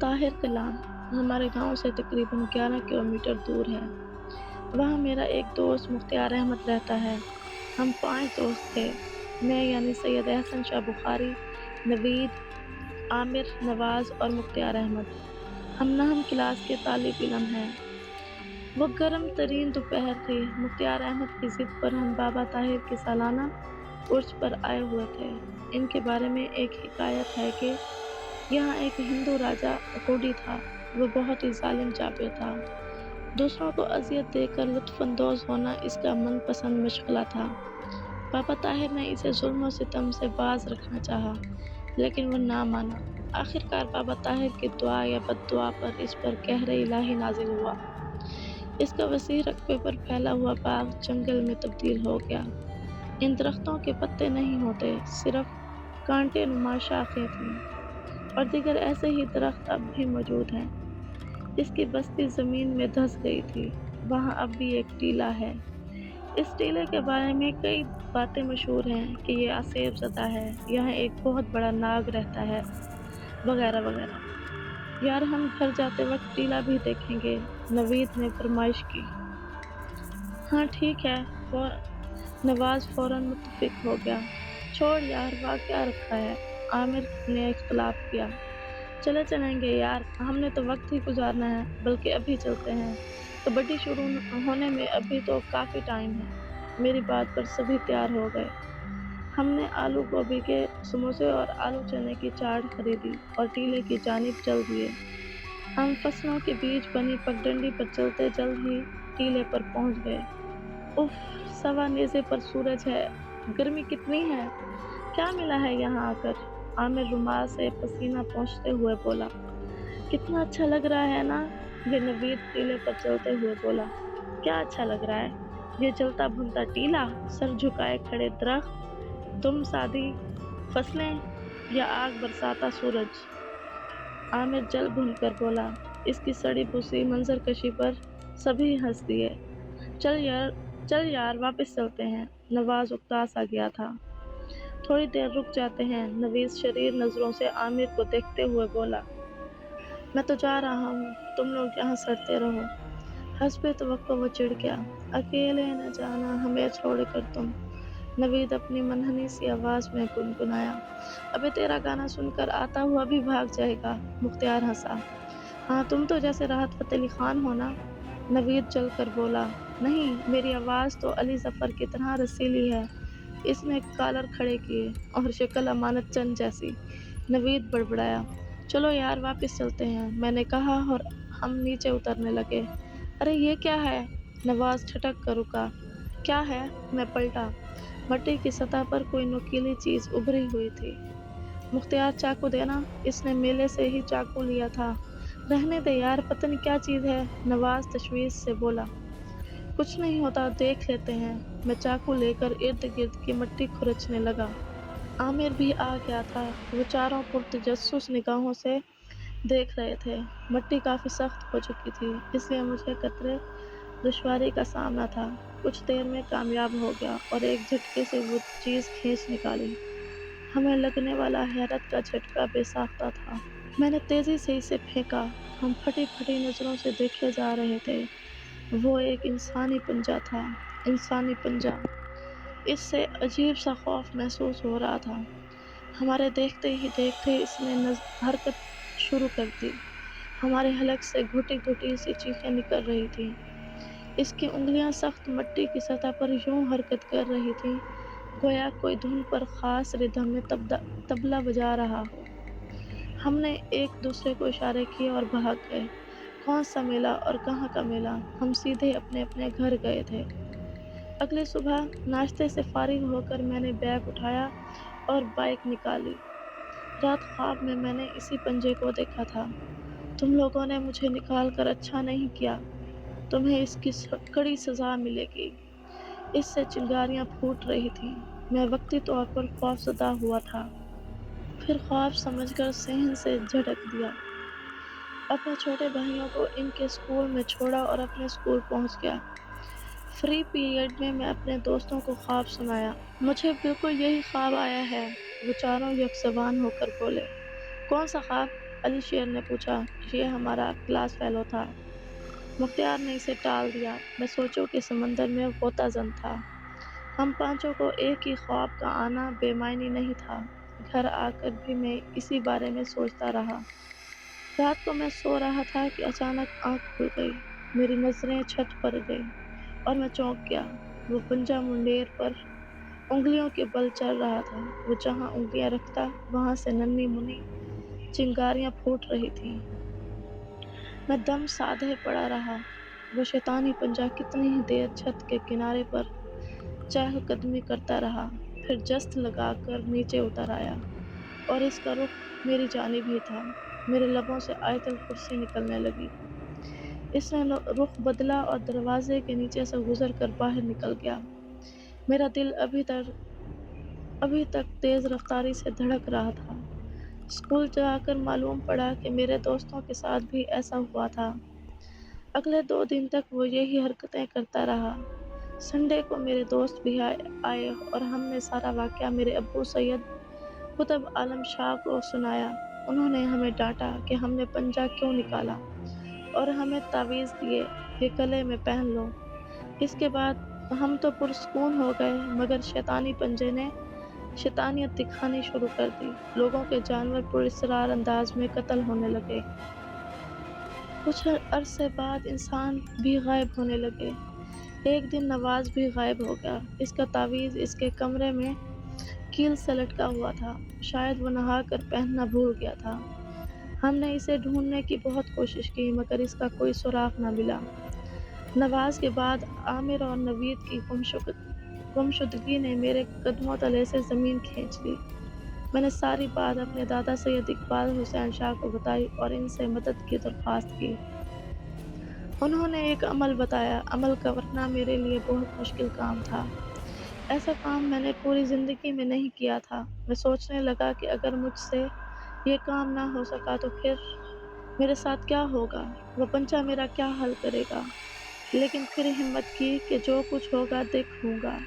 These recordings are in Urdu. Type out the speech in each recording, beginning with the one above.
طاہر کلام ہمارے گاؤں سے تقریباً 11 کلومیٹر دور ہے۔ وہاں میرا ایک دوست مختار احمد رہتا ہے۔ ہم 5 دوست تھے، میں یعنی سید احسن شاہ بخاری، نوید، عامر، نواز اور مختار احمد۔ ہم نہم کلاس کے طالب علم ہیں۔ وہ گرم ترین دوپہر تھی۔ مختار احمد کی ضد پر ہم بابا طاہر کی سالانہ عرس پر آئے ہوئے تھے۔ ان کے بارے میں ایک حکایت ہے کہ یہاں ایک ہندو راجا غوڈی تھا۔ وہ بہت ہی ظالم جابر تھا۔ دوسروں کو اذیت دے کر لطف اندوز ہونا اس کا من پسند مشغلہ تھا۔ بابا طاہر نے اسے ظلم و ستم سے باز رکھنا چاہا، لیکن وہ نہ مانا۔ آخرکار بابا طاہر کی دعا یا بد دعا پر اس پر قہر الہی نازل ہوا۔ اس کا وسیع رقبے پر پھیلا ہوا باغ جنگل میں تبدیل ہو گیا۔ ان درختوں کے پتے نہیں ہوتے، صرف کانٹے نما شاخیں تھیں، اور دیگر ایسے ہی درخت اب بھی موجود ہیں۔ اس کی بستی زمین میں دھس گئی تھی۔ وہاں اب بھی ایک ٹیلہ ہے۔ اس ٹیلے کے بارے میں کئی باتیں مشہور ہیں کہ یہ آسیب زدہ ہے، یہاں ایک بہت بڑا ناگ رہتا ہے، وغیرہ وغیرہ۔ یار ہم گھر جاتے وقت ٹیلہ بھی دیکھیں گے، نوید نے فرمائش کی۔ ہاں ٹھیک ہے، نواز فوراً متفق ہو گیا۔ چھوڑ یار، وہاں کیا رکھا ہے؟ عامر نے اختلاف کیا۔ چلے چلیں گے یار، ہم نے تو وقت ہی گزارنا ہے، بلکہ ابھی چلتے ہیں۔ کبڈی شروع ہونے میں ابھی تو کافی ٹائم ہے۔ میری بات پر سبھی تیار ہو گئے۔ ہم نے آلو گوبھی کے سموسے اور آلو چنے کی چاٹ خریدی اور ٹیلے کی جانب چل دیے۔ ہم فصلوں کے بیچ بنی پگڈنڈی پر چلتے جلد ہی ٹیلے پر پہنچ گئے۔ اف، سوا نیزے پر سورج ہے، گرمی کتنی ہے! کیا ملا ہے یہاں آ کر؟ عامر رومال سے پسینہ پونچھتے ہوئے بولا۔ کتنا اچھا لگ رہا ہے نا؟ یہ نوید ٹیلے پر چلتے ہوئے بولا۔ کیا اچھا لگ رہا ہے؟ یہ جلتا بھنتا ٹیلہ، سر جھکائے کھڑے درخت، دم سادھی فصلیں، یا آگ برساتا سورج؟ عامر جل بھن کر بولا۔ اس کی سڑی بھوسی منظر کشی پر سبھی ہنس دیے۔ چل یار واپس چلتے ہیں۔ نواز اکتا سا گیا تھا۔ تھوڑی دیر رک جاتے ہیں، نوید شریر نظروں سے عامر کو دیکھتے ہوئے بولا۔ میں تو جا رہا ہوں، تم لوگ یہاں سڑتے رہو۔ حسب توقع وہ چڑ گیا۔ اکیلے نہ جانا ہمیں چھوڑ کر تم، نوید اپنی منحنی سی آواز میں گنگنایا۔ ابے تیرا گانا سن کر آتا ہوا بھی بھاگ جائے گا، مختار ہنسا۔ ہاں تم تو جیسے راحت فتح علی خان ہو نا، نوید جل کر بولا۔ نہیں، میری آواز تو علی ظفر کی طرح رسیلی ہے۔ اس نے کالر کھڑے کیے، اور شکل امانت چند جیسی۔ نوید بڑبڑایا۔ چلو یار واپس چلتے ہیں، میں نے کہا، اور ہم نیچے اترنے لگے۔ ارے یہ کیا ہے؟ نواز ٹھٹک کر رکا۔ کیا ہے؟ میں پلٹا۔ مٹی کی سطح پر کوئی نوکیلی چیز ابھری ہوئی تھی۔ مختار چاقو دینا، اس نے میلے سے ہی چاقو لیا تھا۔ رہنے دے یار، پتہ نہیں کیا چیز ہے، نواز تشویش سے بولا۔ کچھ نہیں ہوتا، دیکھ لیتے ہیں۔ میں چاقو لے کر ارد گرد کی مٹی کھرچنے لگا۔ عامر بھی آ گیا تھا۔ وہ چاروں پرتجسس نگاہوں سے دیکھ رہے تھے۔ مٹی کافی سخت ہو چکی تھی، اس لیے مجھے قدرے دشواری کا سامنا تھا۔ کچھ دیر میں کامیاب ہو گیا اور ایک جھٹکے سے وہ چیز کھینچ نکالی۔ ہمیں لگنے والا حیرت کا جھٹکا بے ساختہ تھا۔ میں نے تیزی سے اسے پھینکا۔ ہم پھٹی پھٹی نظروں سے دیکھے جا رہے تھے۔ وہ ایک انسانی پنجہ تھا، انسانی پنجہ۔ اس سے عجیب سا خوف محسوس ہو رہا تھا۔ ہمارے دیکھتے ہی دیکھتے اس نے حرکت شروع کر دی۔ ہمارے حلق سے گھٹی گھٹی سی چیخیں نکل رہی تھیں۔ اس کی انگلیاں سخت مٹی کی سطح پر یوں حرکت کر رہی تھیں گویا کوئی دھن پر خاص ردھم میں طبلہ بجا رہا ہو۔ ہم نے ایک دوسرے کو اشارے کیے اور بھاگ گئے۔ کون سا میلہ اور کہاں کا میلہ؟ ہم سیدھے اپنے اپنے گھر گئے تھے۔ اگلی صبح ناشتے سے فارغ ہو کر میں نے بیگ اٹھایا اور بائیک نکالی۔ رات خواب میں میں نے اسی پنجے کو دیکھا تھا۔ تم لوگوں نے مجھے نکال کر اچھا نہیں کیا، تمہیں اس کی کڑی سزا ملے گی۔ اس سے چنگاریاں پھوٹ رہی تھیں۔ میں وقتی طور پر خوف زدہ ہوا تھا، پھر خواب سمجھ کر صحن سے جھٹک دیا۔ اپنے چھوٹے بھائیوں کو ان کے اسکول میں چھوڑا اور اپنے اسکول پہنچ گیا۔ فری پیریڈ میں اپنے دوستوں کو خواب سنایا۔ مجھے بالکل یہی خواب آیا ہے، وہ چاروں یک زبان ہو کر بولے۔ کون سا خواب؟ علی شیر نے پوچھا۔ یہ ہمارا کلاس فیلو تھا۔ مختار نے اسے ٹال دیا۔ میں سوچوں کے سمندر میں غوطہ زن تھا۔ ہم پانچوں کو ایک ہی خواب کا آنا بے معنی نہیں تھا۔ گھر آ کر بھی میں اسی بارے میں سوچتا رہا۔ رات کو میں سو رہا تھا کہ اچانک آنکھ کھل گئی، میری نظریں چھت پر گئیں اور میں چونک گیا۔ وہ پنجہ منڈیر پر انگلیوں کے بل چل رہا تھا۔ وہ جہاں انگلیاں رکھتا وہاں سے ننھی منھی چنگاریاں پھوٹ رہی تھیں۔ میں دم سادھے پڑا رہا۔ وہ شیطانی پنجہ کتنی ہی دیر چھت کے کنارے پر چہل قدمی کرتا رہا، پھر جست لگا کر نیچے اتر آیا، اور اس کا رخ میری جانب ہی تھا۔ میرے لبوں سے آیت الکرسی نکلنے لگی۔ اس نے رخ بدلا اور دروازے کے نیچے سے گزر کر باہر نکل گیا۔ میرا دل ابھی تک تیز رفتاری سے دھڑک رہا تھا۔ اسکول جا کر معلوم پڑا کہ میرے دوستوں کے ساتھ بھی ایسا ہوا تھا۔ اگلے 2 دن تک وہ یہی حرکتیں کرتا رہا۔ سنڈے کو میرے دوست بھی آئے اور ہم نے سارا واقعہ میرے ابو سید قطب عالم شاہ کو سنایا۔ انہوں نے ہمیں ڈانٹا کہ ہم نے پنجہ کیوں نکالا اور ہمیں تعویذ دیے، یہ گلے میں پہن لو۔ اس کے بعد ہم تو پرسکون ہو گئے، مگر شیطانی پنجے نے شیطانیت دکھانی شروع کر دی۔ لوگوں کے جانور پراسرار انداز میں قتل ہونے لگے۔ کچھ عرصے بعد انسان بھی غائب ہونے لگے۔ ایک دن نواز بھی غائب ہو گیا۔ اس کا تعویذ اس کے کمرے میں کیل سے لٹکا ہوا تھا۔ شاید وہ نہا کر پہننا بھول گیا تھا۔ ہم نے اسے ڈھونڈنے کی بہت کوشش کی، مگر اس کا کوئی سراغ نہ ملا۔ نواز کے بعد عامر اور نوید کی گمشدگی نے میرے قدموں تلے سے زمین کھینچ لی۔ میں نے ساری بات اپنے دادا سید اقبال حسین شاہ کو بتائی اور ان سے مدد کی درخواست کی۔ انہوں نے ایک عمل بتایا۔ عمل کرنا میرے لیے بہت مشکل کام تھا۔ ایسا کام میں نے پوری زندگی میں نہیں کیا تھا۔ میں سوچنے لگا کہ اگر مجھ سے یہ کام نہ ہو سکا تو پھر میرے ساتھ کیا ہوگا، وہ پنجہ میرا کیا حل کرے گا۔ لیکن پھر ہمت کی کہ جو کچھ ہوگا دیکھ لوں گا۔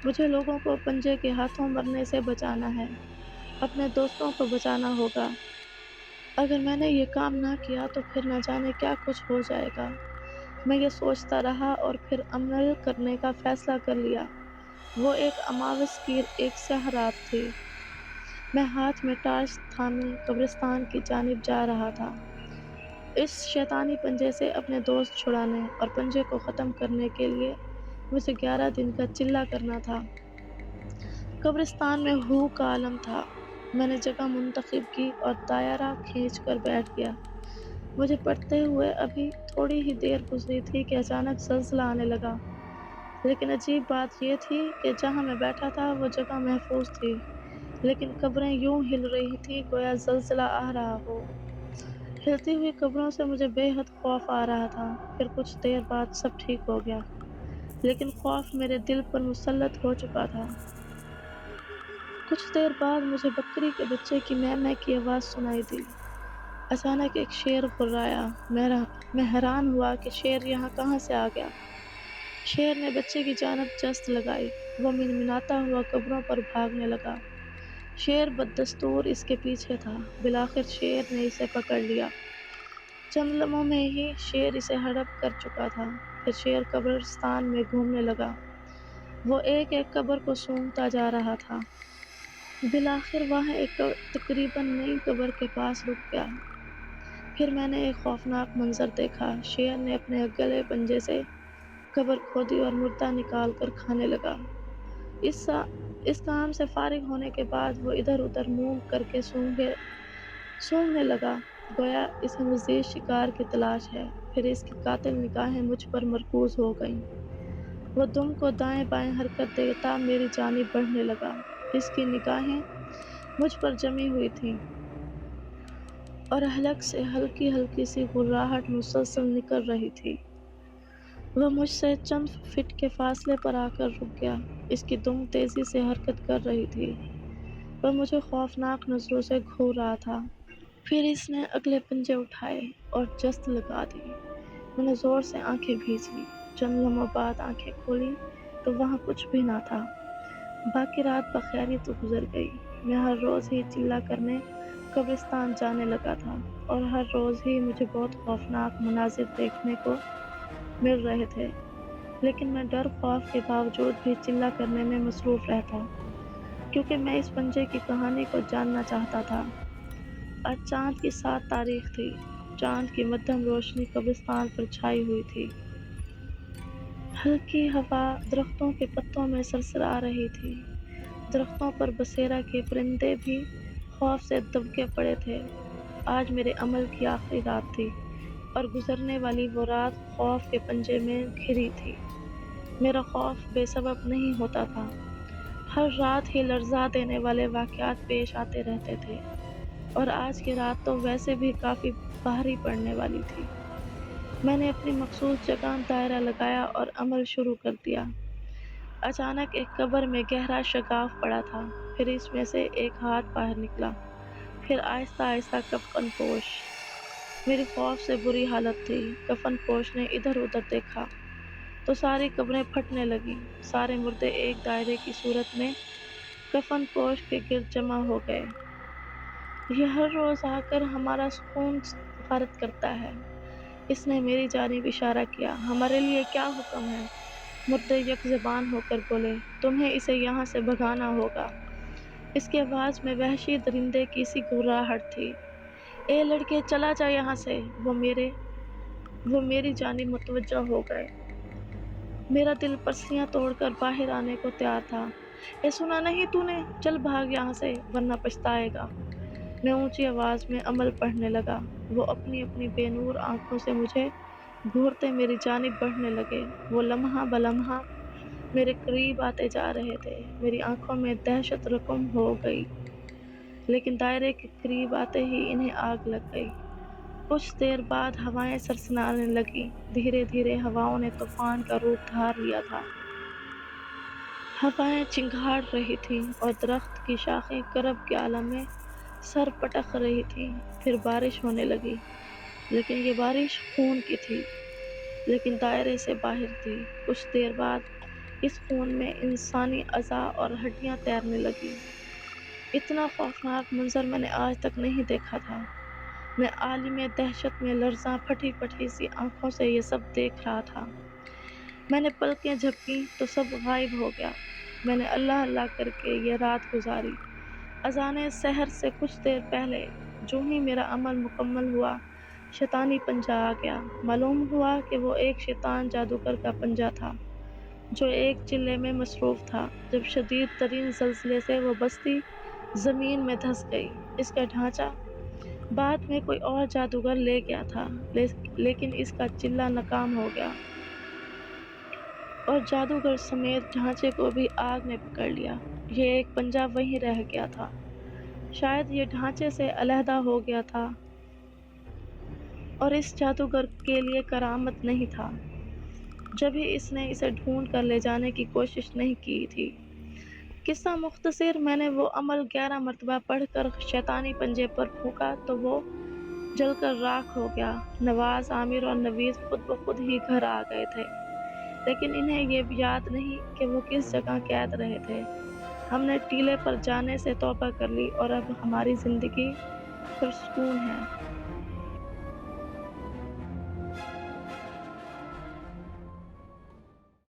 مجھے لوگوں کو پنجے کے ہاتھوں مرنے سے بچانا ہے، اپنے دوستوں کو بچانا ہوگا۔ اگر میں نے یہ کام نہ کیا تو پھر نہ جانے کیا کچھ ہو جائے گا۔ میں یہ سوچتا رہا اور پھر عمل کرنے کا فیصلہ کر لیا۔ وہ ایک اماوس کی ایک سیاہ رات تھی۔ میں ہاتھ میں ٹارچ تھامے قبرستان کی جانب جا رہا تھا، اس شیطانی پنجے سے اپنے دوست چھڑانے، اور پنجے کو ختم کرنے کے لیے مجھے 11 دن کا چلہ کرنا تھا۔ قبرستان میں ہو کا عالم تھا۔ میں نے جگہ منتخب کی اور دائرہ کھینچ کر بیٹھ گیا۔ مجھے پڑھتے ہوئے ابھی تھوڑی ہی دیر گزری تھی کہ اچانک زلزلہ آنے لگا۔ لیکن عجیب بات یہ تھی کہ جہاں میں بیٹھا تھا وہ جگہ محفوظ تھی، لیکن قبریں یوں ہل رہی تھیں گویا زلزلہ آ رہا ہو۔ ہلتی ہوئی قبروں سے مجھے بے حد خوف آ رہا تھا۔ پھر کچھ دیر بعد سب ٹھیک ہو گیا، لیکن خوف میرے دل پر مسلط ہو چکا تھا۔ کچھ دیر بعد مجھے بکری کے بچے کی میں میں کی آواز سنائی دی۔ اچانک ایک شیر غرایا۔ میں حیران ہوا کہ شیر یہاں کہاں سے آ گیا۔ شیر نے بچے کی جانب جست لگائی۔ وہ منمناتا ہوا قبروں پر بھاگنے لگا۔ شیر بددستور اس کے پیچھے تھا۔ بالآخر شیر نے اسے پکڑ لیا۔ چند لمحوں میں ہی شیر اسے ہڑپ کر چکا تھا۔ پھر شیر قبرستان میں گھومنے لگا۔ وہ ایک ایک قبر کو سونگھتا جا رہا تھا۔ بالآخر وہاں ایک تقریباً نئی قبر کے پاس رک گیا۔ پھر میں نے ایک خوفناک منظر دیکھا۔ شیر نے اپنے گلے پنجے سے قبر کھودی اور مردہ نکال کر کھانے لگا۔ اس کام سے فارغ ہونے کے بعد وہ ادھر ادھر منہ کر کے سونگھنے لگا، گویا اسے مزید شکار کی تلاش ہے۔ پھر اس کی قاتل نگاہیں مجھ پر مرکوز ہو گئیں۔ وہ دم کو دائیں بائیں حرکت دیتا میری جانب بڑھنے لگا۔ اس کی نگاہیں مجھ پر جمی ہوئی تھیں اور حلق سے ہلکی ہلکی سی گھرراہٹ مسلسل نکل رہی تھی۔ وہ مجھ سے چند فٹ کے فاصلے پر آ کر رک گیا۔ اس کی دم تیزی سے حرکت کر رہی تھی۔ وہ مجھے خوفناک نظروں سے گھور رہا تھا۔ پھر اس نے اگلے پنجے اٹھائے اور جست لگا دی۔ میں نے زور سے آنکھیں بھیج لیں۔ چند لمحوں بعد آنکھیں کھولیں تو وہاں کچھ بھی نہ تھا۔ باقی رات بخیریت گزر گئی۔ میں ہر روز ہی چلہ کرنے قبرستان جانے لگا تھا اور ہر روز ہی مجھے بہت خوفناک مناظر دیکھنے کو مل رہے تھے، لیکن میں ڈر خوف کے باوجود بھی چلہ کرنے میں مصروف رہتا، کیونکہ میں اس پنجے کی کہانی کو جاننا چاہتا تھا۔ آج چاند کی 7 تاریخ تھی۔ چاند کی مدھم روشنی قبرستان پر چھائی ہوئی تھی۔ ہلکی ہوا درختوں کے پتوں میں سرسرا رہی تھی۔ درختوں پر بسیرا کے پرندے بھی خوف سے دبکے پڑے تھے۔ آج میرے عمل کی آخری رات تھی اور گزرنے والی وہ رات خوف کے پنجے میں گھری تھی۔ میرا خوف بے سبب نہیں ہوتا تھا۔ ہر رات ہی لرزا دینے والے واقعات پیش آتے رہتے تھے، اور آج کی رات تو ویسے بھی کافی بھاری پڑنے والی تھی۔ میں نے اپنی مخصوص جگہ دائرہ لگایا اور عمل شروع کر دیا۔ اچانک ایک قبر میں گہرا شگاف پڑا تھا، پھر اس میں سے ایک ہاتھ باہر نکلا، پھر آہستہ آہستہ کفن پوش۔ میری خوف سے بری حالت تھی۔ کفن پوش نے ادھر ادھر دیکھا تو ساری قبریں پھٹنے لگیں۔ سارے مردے ایک دائرے کی صورت میں کفن پوش کے گرد جمع ہو گئے۔ یہ ہر روز آ کر ہمارا خون غارت کرتا ہے۔ اس نے میری جانب اشارہ کیا۔ ہمارے لیے کیا حکم ہے؟ مردے یک زبان ہو کر بولے، تمہیں اسے یہاں سے بھگانا ہوگا۔ اس کی آواز میں وحشی درندے کی سی گھرراہٹ تھی۔ اے لڑکے، چلا جا یہاں سے۔ وہ میری جانب متوجہ ہو گئے۔ میرا دل پسلیاں توڑ کر باہر آنے کو تیار تھا۔ اے سنا نہیں تو نے؟ چل بھاگ یہاں سے ورنہ پچھتائے گا۔ میں اونچی آواز میں عمل پڑھنے لگا۔ وہ اپنی اپنی بے نور آنکھوں سے مجھے گھورتے میری جانب بڑھنے لگے۔ وہ لمحہ بلمحہ میرے قریب آتے جا رہے تھے۔ میری آنکھوں میں دہشت رقم ہو گئی، لیکن دائرے کے قریب آتے ہی انہیں آگ لگ گئی۔ کچھ دیر بعد ہوائیں سرسرانے لگیں۔ دھیرے دھیرے ہواؤں نے طوفان کا روپ دھار لیا تھا۔ ہوائیں چنگھاڑ رہی تھیں اور درخت کی شاخیں کرب کے عالم میں سر پٹک رہی تھیں۔ پھر بارش ہونے لگی، لیکن یہ بارش خون کی تھی، لیکن دائرے سے باہر تھی۔ کچھ دیر بعد اس خون میں انسانی اعضاء اور ہڈیاں تیرنے لگیں۔ اتنا خوفناک منظر میں نے آج تک نہیں دیکھا تھا۔ میں عالم دہشت میں لرزاں پھٹی پھٹی سی آنکھوں سے یہ سب دیکھ رہا تھا۔ میں نے پلکیں جھپکیں تو سب غائب ہو گیا۔ میں نے اللہ اللہ کر کے یہ رات گزاری۔ اذان سحر سے کچھ دیر پہلے جو ہی میرا عمل مکمل ہوا، شیطانی پنجہ آ گیا۔ معلوم ہوا کہ وہ ایک شیطان جادوگر کا پنجہ تھا جو ایک چلے میں مصروف تھا۔ جب شدید ترین زلزلے سے وہ بستی زمین میں دھس گئی۔ اس کا ڈھانچہ بعد میں کوئی اور جادوگر لے گیا تھا، لیکن اس کا چلہ ناکام ہو گیا اور جادوگر سمیت ڈھانچے کو بھی آگ نے پکڑ لیا۔ یہ ایک پنجہ وہیں رہ گیا تھا۔ شاید یہ ڈھانچے سے علیحدہ ہو گیا تھا اور اس جادوگر کے لیے کرامت نہیں تھا، جبھی اس نے اسے ڈھونڈ کر لے جانے کی کوشش نہیں کی تھی۔ قصہ مختصر، میں نے وہ عمل 11 مرتبہ پڑھ کر شیطانی پنجے پر پھونکا تو وہ جل کر راکھ ہو گیا۔ نواز، عامر اور نوید خود بخود ہی گھر آ گئے تھے، لیکن انہیں یہ یاد نہیں کہ وہ کس جگہ قید رہے تھے۔ ہم نے ٹیلے پر جانے سے توبہ کر لی اور اب ہماری زندگی پرسکون ہے۔